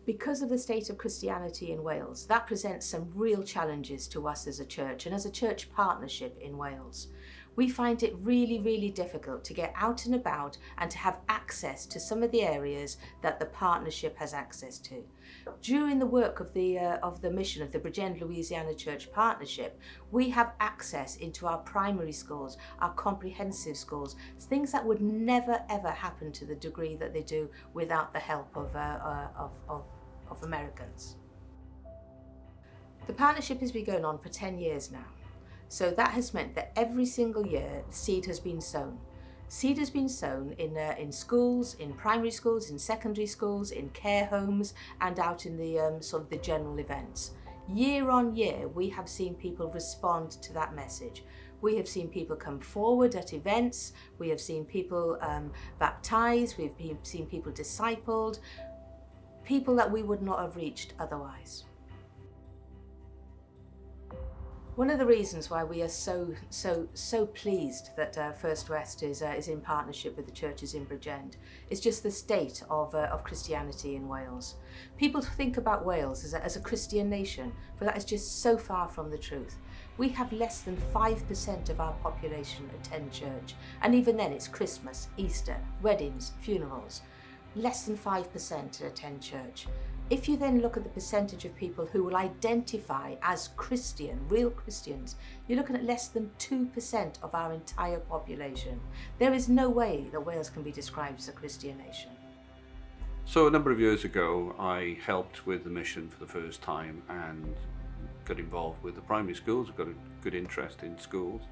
Because of the state of Christianity in Wales, that presents some real challenges to us as a church and as a church partnership in Wales. We find it really, really difficult to get out and about and to have access to some of the areas that the partnership has access to. During the work of the mission of the Bridgend Louisiana Church Partnership, we have access into our primary schools, our comprehensive schools, things that would never ever happen to the degree that they do without the help of Americans. The partnership has been going on for 10 years now. So that has meant that every single year seed has been sown. Seed has been sown in schools, in primary schools, in secondary schools, in care homes, and out in the sort of the general events. Year on year, we have seen people respond to that message. We have seen people come forward at events. We have seen people baptized. We've seen people discipled, people that we would not have reached otherwise. One of the reasons why we are so pleased that First West is in partnership with the churches in Bridgend is just the state of Christianity in Wales. People think about Wales as a Christian nation, but that is just so far from the truth. We have less than 5% of our population attend church, and even then it's Christmas, Easter, weddings, funerals. Less than 5% attend church. If you then look at the percentage of people who will identify as Christian, real Christians, you're looking at less than 2% of our entire population. There is no way that Wales can be described as a Christian nation. So a number of years ago, I helped with the mission for the first time and got involved with the primary schools. I've got a good interest in schools.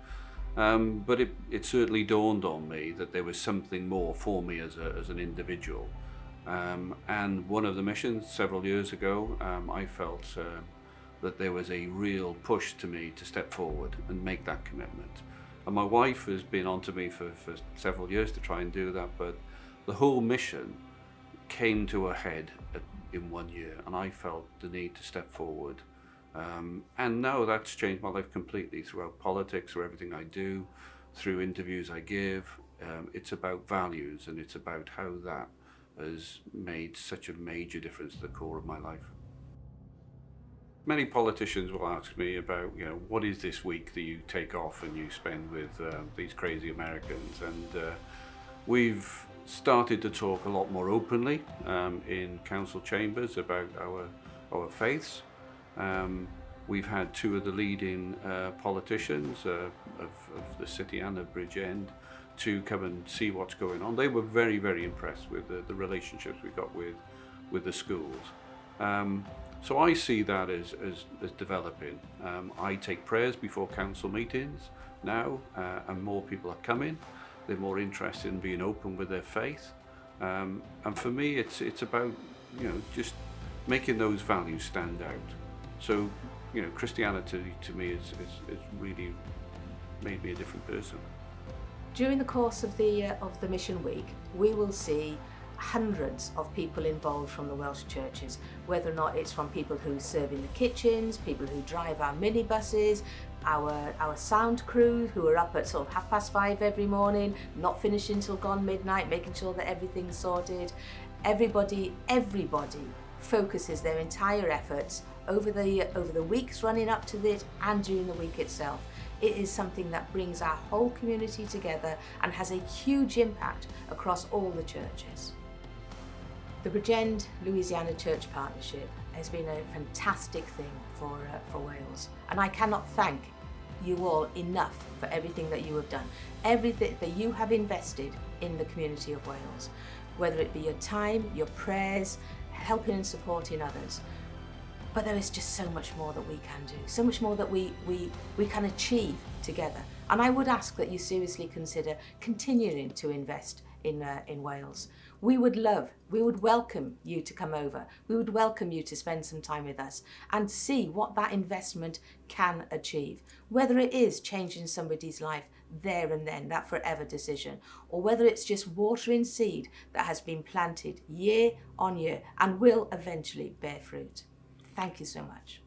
But it certainly dawned on me that there was something more for me as an individual. And one of the missions several years ago, I felt that there was a real push to me to step forward and make that commitment. And my wife has been on to me for several years to try and do that, but the whole mission came to a head in 1 year, and I felt the need to step forward. And now that's changed my life completely throughout politics, through everything I do, through interviews I give. It's about values, and it's about how that has made such a major difference to the core of my life. Many politicians will ask me about, what is this week that you take off and you spend with these crazy Americans? And we've started to talk a lot more openly in council chambers about our faiths. We've had two of the leading politicians of the city and of Bridgend to come and see what's going on. They were very, very impressed with the relationships we got with the schools. So I see that as developing. I take prayers before council meetings now, and more people are coming. They're more interested in being open with their faith. And for me, it's about, just making those values stand out. So, Christianity to me is really made me a different person. During the course of the Mission Week, we will see hundreds of people involved from the Welsh churches, whether or not it's from people who serve in the kitchens, people who drive our minibuses, our sound crew who are up at sort of 5:30 every morning, not finishing till gone midnight, making sure that everything's sorted. Everybody focuses their entire efforts over the weeks running up to this and during the week itself. It is something that brings our whole community together and has a huge impact across all the churches. The Bridgend Louisiana Church Partnership has been a fantastic thing for Wales, and I cannot thank you all enough for everything that you have done, everything that you have invested in the community of Wales, whether it be your time, your prayers, helping and supporting others. But there is just so much more that we can do, so much more that we can achieve together. And I would ask that you seriously consider continuing to invest in Wales. We would welcome you to come over. We would welcome you to spend some time with us and see what that investment can achieve. Whether it is changing somebody's life there and then, that forever decision, or whether it's just watering seed that has been planted year on year and will eventually bear fruit. Thank you so much.